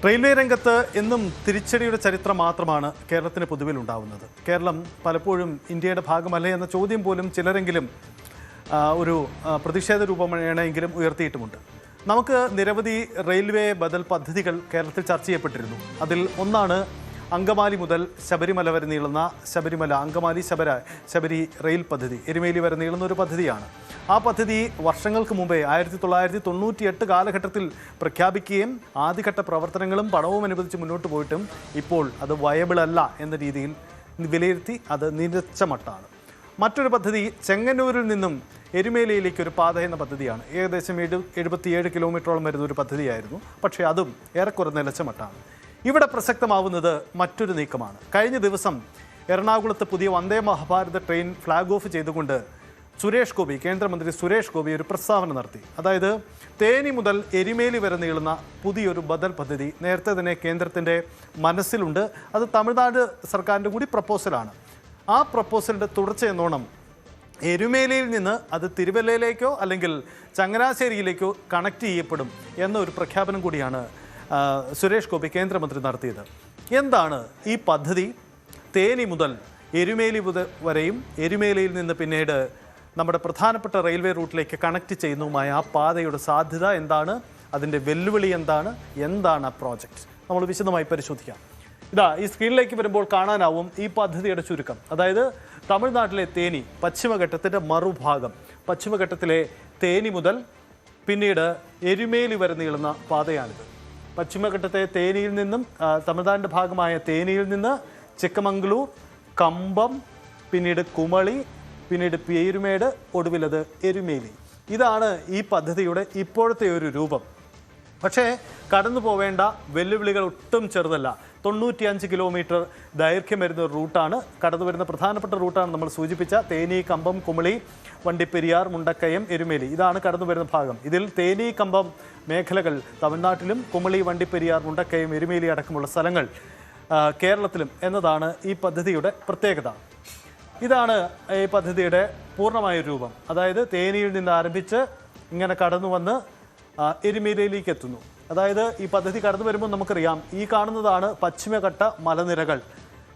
Railway രംഗത്ത് എന്നും തിരിച്ചടിയുടെ ചരിത്രം മാത്രമാണ് കേരളത്തിന് പൊതുവിൽ ഉണ്ടാവുന്നത്. കേരളം പലപ്പോഴും ഇന്ത്യയുടെ ഭാഗമല്ലേ എന്ന ചോദ്യം പോലും ചിലരെങ്കിലും ഒരു പ്രതിഷേധ രൂപമാണെങ്കിലും ഉയർത്തിയിട്ടുമുണ്ട്. നമുക്ക് നിരവധി റെയിൽവേ ബദൽ പദ്ധതികൾ കേരളത്തിൽ ചർച്ച ചെയ്യപ്പെട്ടിരുന്നു. അതിൽ ഒന്നാണ് അങ്കമാലി മുതൽ ശബരിമല വരെ നീളുന്ന അങ്കമാലി ശബരി റെയിൽ പദ്ധതി. എരുമേലി വരെ നീളുന്ന ഒരു പദ്ധതിയാണ്. ആ പദ്ധതി വർഷങ്ങൾക്ക് മുമ്പേ 1998 കാലഘട്ടത്തിൽ പ്രഖ്യാപിക്കുകയും ആദ്യഘട്ട പ്രവർത്തനങ്ങളും പണവും അനുവദിച്ച് മുന്നോട്ട് പോയിട്ടും ഇപ്പോൾ അത് വയബിൾ അല്ല എന്ന രീതിയിൽ വിലയിരുത്തി അത് നിലച്ച മട്ടാണ്. മറ്റൊരു പദ്ധതി ചെങ്ങന്നൂരിൽ നിന്നും എരുമേലിയിലേക്ക് ഒരു പാത എന്ന പദ്ധതിയാണ്. ഏകദേശം 77 കിലോമീറ്ററോളം വരുന്ന ഒരു പദ്ധതിയായിരുന്നു. പക്ഷേ അതും ഏറെക്കുറെ നിലച്ച മട്ടാണ്. ഇവിടെ പ്രസക്തമാവുന്നത് മറ്റൊരു നീക്കമാണ്. കഴിഞ്ഞ ദിവസം എറണാകുളത്ത് പുതിയ വന്ദേ മഹാഭാരത് ട്രെയിൻ ഫ്ലാഗ് ഓഫ് ചെയ്തുകൊണ്ട് കേന്ദ്രമന്ത്രി സുരേഷ് ഗോപി ഒരു പ്രസ്താവന നടത്തി. അതായത് തേനി മുതൽ എരുമേലി വരെ നീളുന്ന പുതിയൊരു ബദൽ പദ്ധതി നേരത്തെ തന്നെ കേന്ദ്രത്തിൻ്റെ മനസ്സിലുണ്ട്. അത് തമിഴ്നാട് സർക്കാരിൻ്റെ കൂടി പ്രപ്പോസലാണ്. ആ പ്രപ്പോസലിൻ്റെ തുടർച്ചയെന്നോണം എരുമേലിയിൽ നിന്ന് അത് തിരുവല്ലയിലേക്കോ അല്ലെങ്കിൽ ചങ്ങനാശ്ശേരിയിലേക്കോ കണക്ട് ചെയ്യപ്പെടും എന്നൊരു പ്രഖ്യാപനം കൂടിയാണ് സുരേഷ് ഗോപി കേന്ദ്രമന്ത്രി നടത്തിയത്. എന്താണ് ഈ പദ്ധതി? തേനി മുതൽ എരുമേലി വരെയും എരുമേലിയിൽ നിന്ന് പിന്നീട് നമ്മുടെ പ്രധാനപ്പെട്ട റെയിൽവേ റൂട്ടിലേക്ക് കണക്ട് ചെയ്യുന്നതുമായ ആ പാതയുടെ സാധ്യത എന്താണ്? അതിൻ്റെ വെല്ലുവിളി എന്താണ് ആ പ്രോജക്റ്റ്? നമ്മൾ വിശദമായി പരിശോധിക്കാം. ഈ സ്ക്രീനിലേക്ക് വരുമ്പോൾ കാണാനാവും ഈ പദ്ധതിയുടെ ചുരുക്കം. അതായത് തമിഴ്നാട്ടിലെ തേനി പശ്ചിമഘട്ടത്തിൻ്റെ മറുഭാഗം, പശ്ചിമഘട്ടത്തിലെ തേനി മുതൽ പിന്നീട് എരുമേലി വരെ നീളുന്ന പാതയാണിത്. പശ്ചിമഘട്ടത്തെ തേനിയിൽ നിന്നും തമിഴ്നാടിൻ്റെ ഭാഗമായ തേനിയിൽ നിന്ന് ചിക്കമംഗളൂർ, കമ്പം, പിന്നീട് കുമളി, പിന്നീട് പേരുമേട്, ഒടുവിലത് എരുമേലി. ഇതാണ് ഈ പദ്ധതിയുടെ ഇപ്പോഴത്തെ ഒരു രൂപം. പക്ഷേ കടന്നു പോവേണ്ട വെല്ലുവിളികൾ ഒട്ടും ചെറുതല്ല. 95 കിലോമീറ്റർ ദൈർഘ്യം വരുന്ന ഒരു റൂട്ടാണ്. കടന്നു വരുന്ന പ്രധാനപ്പെട്ട റൂട്ടാണ് നമ്മൾ സൂചിപ്പിച്ച തേനി, കമ്പം, കുമളി, വണ്ടിപ്പെരിയാർ, മുണ്ടക്കയം, എരുമേലി. ഇതാണ് കടന്നു വരുന്ന ഭാഗം. ഇതിൽ തേനി, കമ്പം മേഖലകൾ തമിഴ്നാട്ടിലും കുമളി, വണ്ടിപ്പെരിയാർ, മുണ്ടക്കയം, എരുമേലി അടക്കമുള്ള സ്ഥലങ്ങൾ കേരളത്തിലും എന്നതാണ് ഈ പദ്ധതിയുടെ പ്രത്യേകത. ഇതാണ് ഈ പദ്ധതിയുടെ പൂർണ്ണമായ രൂപം. അതായത് തേനിയിൽ നിന്ന് ആരംഭിച്ച് ഇങ്ങനെ കടന്നു വന്ന് എരുമേലിയിലേക്ക് എത്തുന്നു. അതായത് ഈ പദ്ധതി കടന്നു വരുമ്പോൾ നമുക്കറിയാം, ഈ കാണുന്നതാണ് പശ്ചിമഘട്ട മലനിരകൾ.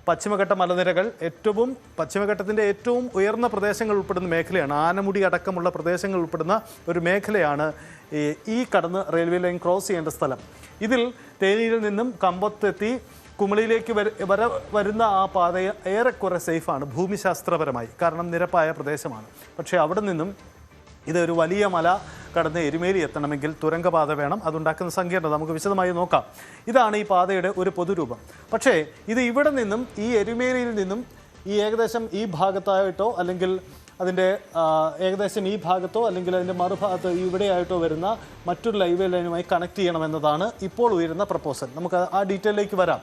പശ്ചിമഘട്ടത്തിൻ്റെ ഏറ്റവും ഉയർന്ന പ്രദേശങ്ങൾ ഉൾപ്പെടുന്ന മേഖലയാണ്. ആനമുടി അടക്കമുള്ള പ്രദേശങ്ങൾ ഉൾപ്പെടുന്ന ഒരു മേഖലയാണ് ഈ കടന്ന് റെയിൽവേ ലൈൻ ക്രോസ് ചെയ്യേണ്ട സ്ഥലം. ഇതിൽ തേനിയിൽ നിന്നും കമ്പത്തെത്തി കുമളിയിലേക്ക് വരുന്ന ആ പാത ഏറെക്കുറെ സേഫാണ് ഭൂമിശാസ്ത്രപരമായി, കാരണം നിരപ്പായ പ്രദേശമാണ്. പക്ഷേ അവിടെ നിന്നും ഇതൊരു വലിയ മല കടന്ന് എരുമേലി എത്തണമെങ്കിൽ തുരങ്കപാത വേണം. അതുണ്ടാക്കുന്ന സങ്കീർണത നമുക്ക് വിശദമായി നോക്കാം. ഇതാണ് ഈ പാതയുടെ ഒരു പൊതുരൂപം. പക്ഷേ ഇത് ഇവിടെ നിന്നും ഈ എരുമേലിയിൽ നിന്നും ഏകദേശം ഈ ഭാഗത്തായിട്ടോ അല്ലെങ്കിൽ അതിൻ്റെ ഏകദേശം ഈ ഭാഗത്തോ അല്ലെങ്കിൽ അതിൻ്റെ മറുഭാഗത്തോ ഇവിടെയായിട്ടോ വരുന്ന മറ്റൊരു റെയിൽവേ ലൈനുമായി കണക്ട് ചെയ്യണമെന്നതാണ് ഇപ്പോൾ ഉയരുന്ന പ്രപ്പോസൽ. നമുക്ക് ആ ഡീറ്റെയിലേക്ക് വരാം.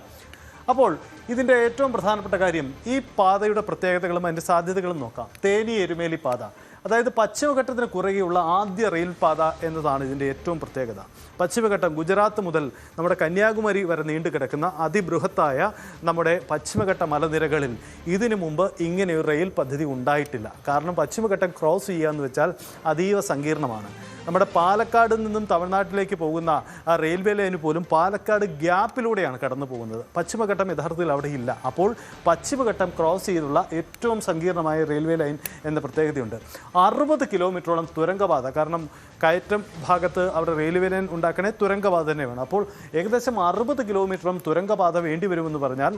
അപ്പോൾ ഇതിൻ്റെ ഏറ്റവും പ്രധാനപ്പെട്ട കാര്യം ഈ പാതയുടെ പ്രത്യേകതകളും അതിൻ്റെ സാധ്യതകളും നോക്കാം. തേനി എരുമേലി പാത, അതായത് പശ്ചിമഘട്ടത്തിന് കുറുകെയുള്ള ആദ്യ റെയിൽ പാത എന്നതാണ് ഇതിൻ്റെ ഏറ്റവും പ്രത്യേകത. പശ്ചിമഘട്ടം ഗുജറാത്ത് മുതൽ നമ്മുടെ കന്യാകുമാരി വരെ നീണ്ടു കിടക്കുന്ന അതിബൃഹത്തായ നമ്മുടെ പശ്ചിമഘട്ട മലനിരകളിൽ ഇതിനു മുമ്പ് ഇങ്ങനെ ഒരു റെയിൽ പദ്ധതി ഉണ്ടായിട്ടില്ല. കാരണം പശ്ചിമഘട്ടം ക്രോസ് ചെയ്യുക എന്ന് വെച്ചാൽ അതീവ സങ്കീർണമാണ്. നമ്മുടെ പാലക്കാട് നിന്നും തമിഴ്നാട്ടിലേക്ക് പോകുന്ന ആ റെയിൽവേ ലൈന് പോലും പാലക്കാട് ഗ്യാപ്പിലൂടെയാണ് കടന്നു പോകുന്നത്. പശ്ചിമഘട്ടം യഥാർത്ഥത്തിൽ അവിടെ ഇല്ല. അപ്പോൾ പശ്ചിമഘട്ടം ക്രോസ് ചെയ്തുള്ള ഏറ്റവും സങ്കീർണമായ റെയിൽവേ ലൈൻ എന്ന പ്രത്യേകതയുണ്ട്. 60 കിലോമീറ്ററോളം തുരങ്കപാത, കാരണം കയറ്റം ഭാഗത്ത് അവിടെ റെയിൽവേ ലൈൻ ഉണ്ടാക്കണേ തുരങ്കപാത തന്നെ വേണം. അപ്പോൾ ഏകദേശം 60 കിലോമീറ്ററും തുരങ്കപാത വേണ്ടി വരുമെന്ന് പറഞ്ഞാൽ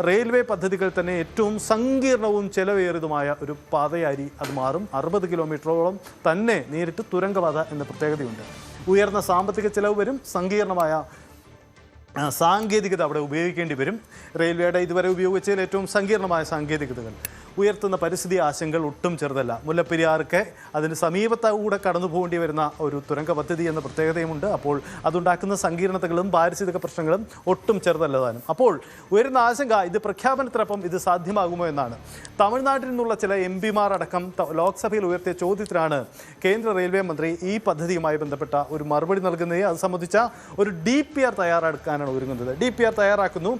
റെയിൽവേ പദ്ധതികൾ തന്നെ ഏറ്റവും സങ്കീർണവും ചെലവേറിയതുമായ ഒരു പാതയായി അത് മാറും. 60 കിലോമീറ്ററോളം തന്നെ നേരിട്ട് തുരങ്കപാത എന്ന പ്രത്യേകതയുണ്ട്. ഉയർന്ന സാമ്പത്തിക ചെലവ് വരും, സങ്കീർണമായ സാങ്കേതികത അവിടെ ഉപയോഗിക്കേണ്ടി വരും. റെയിൽവേയുടെ ഇതുവരെ ഉപയോഗിച്ചതിൽ ഏറ്റവും സങ്കീർണമായ സാങ്കേതികതകൾ ഉയർത്തുന്ന പരിസ്ഥിതി ആശങ്കകൾ ഒട്ടും ചെറുതല്ല. മുല്ലപ്പെരിയാർക്ക് അതിന് സമീപത്തൂടെ കടന്നു പോകേണ്ടി വരുന്ന ഒരു തുരങ്ക പദ്ധതി എന്ന പ്രത്യേകതയുമുണ്ട്. അപ്പോൾ അതുണ്ടാക്കുന്ന സങ്കീർണതകളും പാരിസ്ഥിതിക പ്രശ്നങ്ങളും ഒട്ടും ചെറുതല്ലതാനും. അപ്പോൾ ഉയരുന്ന ആശങ്ക ഇത് പ്രഖ്യാപനത്തിനൊപ്പം ഇത് സാധ്യമാകുമോ എന്നാണ്. തമിഴ്നാട്ടിൽ നിന്നുള്ള ചില MP-മാർ അടക്കം ലോക്സഭയിൽ ഉയർത്തിയ ചോദ്യത്തിനാണ് കേന്ദ്ര റെയിൽവേ മന്ത്രി ഈ പദ്ധതിയുമായി ബന്ധപ്പെട്ട ഒരു മറുപടി നൽകുന്നത്. അത് സംബന്ധിച്ച ഒരു DPR തയ്യാറാക്കാനാണ് ഒരുങ്ങുന്നത്. DPR തയ്യാറാക്കുന്നു.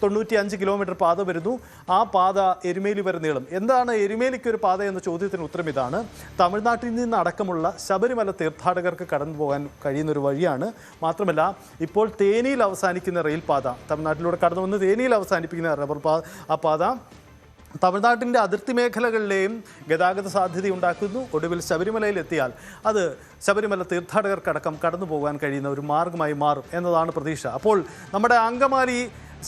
95 കിലോമീറ്റർ പാത വരുന്നു. ആ പാത എരുമേലി വരെ നീളും. പാതകളും. എന്താണ് എരുമേലിക്ക് ഒരു പാത എന്ന ചോദ്യത്തിന് ഉത്തരം ഇതാണ്. തമിഴ്നാട്ടിൽ നിന്നടക്കമുള്ള ശബരിമല തീർത്ഥാടകർക്ക് കടന്നു പോകാൻ കഴിയുന്നൊരു വഴിയാണ്. മാത്രമല്ല ഇപ്പോൾ തേനിയിൽ അവസാനിക്കുന്ന റെയിൽപാത, തമിഴ്നാട്ടിലൂടെ കടന്നു വന്ന് തേനിയിൽ അവസാനിപ്പിക്കുന്ന ആ പാത തമിഴ്നാട്ടിൻ്റെ അതിർത്തി മേഖലകളിലെയും ഗതാഗത സാധ്യതയുണ്ടാക്കുന്നു. ഒടുവിൽ ശബരിമലയിൽ എത്തിയാൽ അത് ശബരിമല തീർത്ഥാടകർക്കടക്കം കടന്നു പോകാൻ കഴിയുന്ന ഒരു മാർഗമായി മാറും എന്നതാണ് പ്രതീക്ഷ. അപ്പോൾ നമ്മുടെ അങ്കമാലി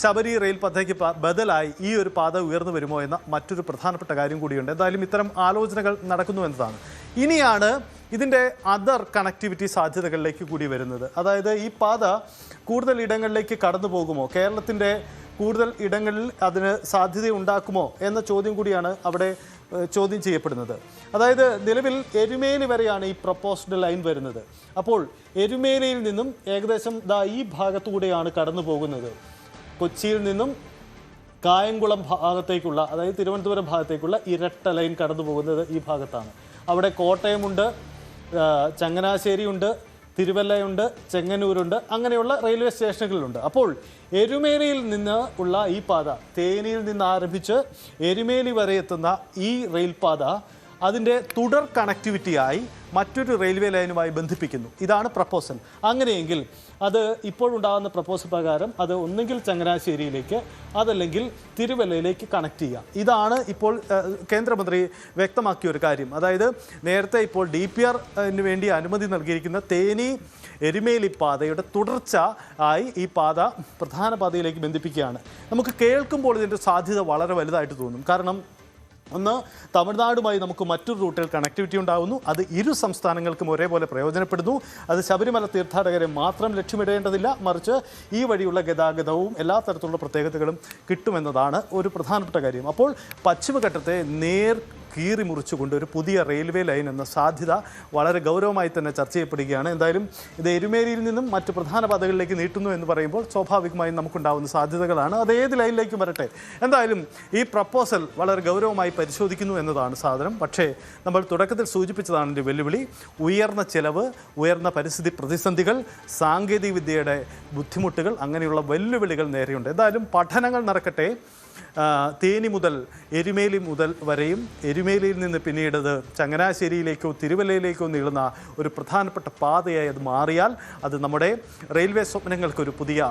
ശബരി റെയിൽ പദ്ധതിക്ക് ബദലായി ഈ ഒരു പാത ഉയർന്നു വരുമോ എന്ന മറ്റൊരു പ്രധാനപ്പെട്ട കാര്യം കൂടിയുണ്ട്. എന്തായാലും ഇത്തരം ആലോചനകൾ നടക്കുന്നു എന്നതാണ്. ഇനിയാണ് ഇതിൻ്റെ അതർ കണക്ടിവിറ്റി സാധ്യതകളിലേക്ക് കൂടി വരുന്നത്. അതായത് ഈ പാത കൂടുതൽ ഇടങ്ങളിലേക്ക് കടന്നു പോകുമോ, കേരളത്തിൻ്റെ കൂടുതൽ ഇടങ്ങളിൽ അതിന് സാധ്യതയുണ്ടാക്കുമോ എന്ന ചോദ്യം കൂടിയാണ് അവിടെ ചോദ്യം ചെയ്യപ്പെടുന്നത്. അതായത് നിലവിൽ എരുമേലി വരെയാണ് ഈ പ്രപ്പോസ്ഡ് ലൈൻ വരുന്നത്. അപ്പോൾ എരുമേലിയിൽ നിന്നും ഏകദേശം ഈ ഭാഗത്തുകൂടെയാണ് കടന്നു പോകുന്നത്. കൊച്ചിയിൽ നിന്നും കായംകുളം ഭാഗത്തേക്കുള്ള, അതായത് തിരുവനന്തപുരം ഭാഗത്തേക്കുള്ള ഇരട്ട ലൈൻ കടന്നു പോകുന്നത് ഈ ഭാഗത്താണ്. അവിടെ കോട്ടയമുണ്ട്, ചങ്ങനാശ്ശേരിയുണ്ട്, തിരുവല്ലയുണ്ട്, ചെങ്ങന്നൂരുണ്ട്, അങ്ങനെയുള്ള റെയിൽവേ സ്റ്റേഷനുകളുണ്ട്. അപ്പോൾ എരുമേലിയിൽ നിന്ന് ഉള്ള ഈ പാത, തേനിയിൽ നിന്ന് ആരംഭിച്ച് എരുമേലി വരെ എത്തുന്ന ഈ റെയിൽപാത അതിൻ്റെ തുടർ കണക്ടിവിറ്റിയായി മറ്റൊരു റെയിൽവേ ലൈനുമായി ബന്ധിപ്പിക്കുന്നു. ഇതാണ് പ്രപ്പോസൽ. അങ്ങനെയെങ്കിൽ അത് ഇപ്പോഴുണ്ടാകുന്ന പ്രപ്പോസൽ പ്രകാരം അത് ഒന്നുകിൽ ചങ്ങനാശ്ശേരിയിലേക്ക് അതല്ലെങ്കിൽ തിരുവല്ലയിലേക്ക് കണക്ട് ചെയ്യുക. ഇതാണ് ഇപ്പോൾ കേന്ദ്രമന്ത്രി വ്യക്തമാക്കിയ ഒരു കാര്യം. അതായത് നേരത്തെ ഇപ്പോൾ DPRന് വേണ്ടി അനുമതി നൽകിയിരിക്കുന്ന തേനി എരുമേലി പാതയുടെ തുടർച്ച ആയി ഈ പാത പ്രധാന പാതയിലേക്ക് ബന്ധിപ്പിക്കുകയാണ്. നമുക്ക് കേൾക്കുമ്പോൾ ഇതിൻ്റെ സാധ്യത വളരെ വലുതായിട്ട് തോന്നും. കാരണം ഒന്ന്, തമിഴ്നാടുമായി നമുക്ക് മറ്റൊരു റൂട്ടിൽ കണക്ടിവിറ്റി ഉണ്ടാകുന്നു. അത് ഇരു സംസ്ഥാനങ്ങൾക്കും ഒരേപോലെ പ്രയോജനപ്പെടുന്നു. അത് ശബരിമല തീർത്ഥാടകരെ മാത്രം ലക്ഷ്യമിടേണ്ടതില്ല, മറിച്ച് ഈ വഴിയുള്ള ഗതാഗതവും എല്ലാ തരത്തിലുള്ള പ്രത്യേകതകളും കിട്ടുമെന്നതാണ് ഒരു പ്രധാനപ്പെട്ട കാര്യം. അപ്പോൾ പശ്ചിമഘട്ടത്തെ കീറി മുറിച്ചുകൊണ്ട് ഒരു പുതിയ റെയിൽവേ ലൈൻ എന്ന സാധ്യത വളരെ ഗൗരവമായി തന്നെ ചർച്ച ചെയ്യപ്പെടുകയാണ്. എന്തായാലും ഇത് എരുമേലിയിൽ നിന്നും മറ്റ് പ്രധാന പാതകളിലേക്ക് നീട്ടുന്നു എന്ന് പറയുമ്പോൾ സ്വാഭാവികമായും നമുക്കുണ്ടാകുന്ന സാധ്യതകളാണ്. അത് ഏത് ലൈനിലേക്കും വരട്ടെ. എന്തായാലും ഈ പ്രപ്പോസൽ വളരെ ഗൗരവമായി പരിശോധിക്കുന്നു എന്നതാണ് സാധനം. പക്ഷേ നമ്മൾ തുടക്കത്തിൽ സൂചിപ്പിച്ചതാണ് ഇതിൻ്റെ വെല്ലുവിളി. ഉയർന്ന ചെലവ്, ഉയർന്ന പരിസ്ഥിതി പ്രതിസന്ധികൾ, സാങ്കേതികവിദ്യയുടെ ബുദ്ധിമുട്ടുകൾ, അങ്ങനെയുള്ള വെല്ലുവിളികൾ നേരെയുണ്ട്. എന്തായാലും പഠനങ്ങൾ നടക്കട്ടെ. തേനി മുതൽ എരുമേലി മുതൽ വരെയും എരുമേലിയിൽ നിന്ന് പിന്നീട് ചങ്ങനാശ്ശേരിയിലേക്കോ തിരുവല്ലയിലേക്കോ നീളുന്ന ഒരു പ്രധാനപ്പെട്ട പാതയായി അത് മാറിയാൽ അത് നമ്മുടെ റെയിൽവേ സ്വപ്നങ്ങൾക്കൊരു പുതിയ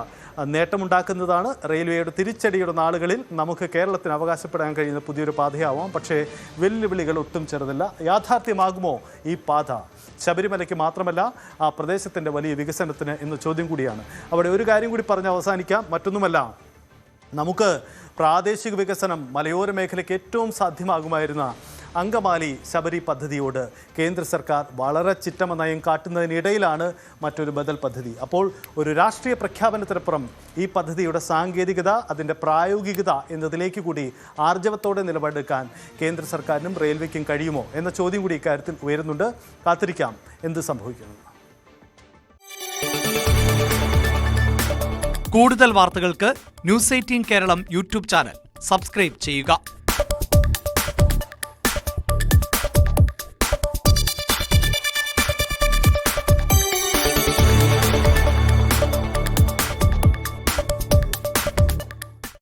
നേട്ടമുണ്ടാക്കുന്നതാണ്. റെയിൽവേയുടെ തിരിച്ചടിയുടെ നാളുകളിൽ നമുക്ക് കേരളത്തിന് അവകാശപ്പെടാൻ കഴിയുന്ന പുതിയൊരു പാതയാവാം. പക്ഷേ വെല്ലുവിളികൾ ഒട്ടും ചെറുതല്ല. യാഥാർത്ഥ്യമാകുമോ ഈ പാത ശബരിമലയ്ക്ക് മാത്രമല്ല ആ പ്രദേശത്തിൻ്റെ വലിയ വികസനത്തിന് എന്ന ചോദ്യം കൂടിയാണ്. അവിടെ ഒരു കാര്യം കൂടി പറഞ്ഞ് അവസാനിക്കാം. മറ്റൊന്നുമല്ല, നമുക്ക് പ്രാദേശിക വികസനം മലയോര മേഖലയ്ക്ക് ഏറ്റവും സാധ്യമാകുമായിരുന്ന അങ്കമാലി ശബരി പദ്ധതിയോട് കേന്ദ്ര സർക്കാർ വളരെ ചിറ്റമ നയം കാട്ടുന്നതിനിടയിലാണ് മറ്റൊരു ബദൽ പദ്ധതി. അപ്പോൾ ഒരു രാഷ്ട്രീയ പ്രഖ്യാപനത്തിനപ്പുറം ഈ പദ്ധതിയുടെ സാങ്കേതികത, അതിൻ്റെ പ്രായോഗികത എന്നതിലേക്ക് കൂടി ആർജവത്തോടെ നിലപാടെടുക്കാൻ കേന്ദ്ര സർക്കാരിനും റെയിൽവേക്കും കഴിയുമോ എന്ന ചോദ്യം കൂടി ഇക്കാര്യത്തിൽ ഉയരുന്നുണ്ട്. കാത്തിരിക്കാം എന്ത് സംഭവിക്കുന്നു. കൂടുതൽ വാർത്തകൾക്ക് news 18 Keralam YouTube channel subscribe ചെയ്യുക.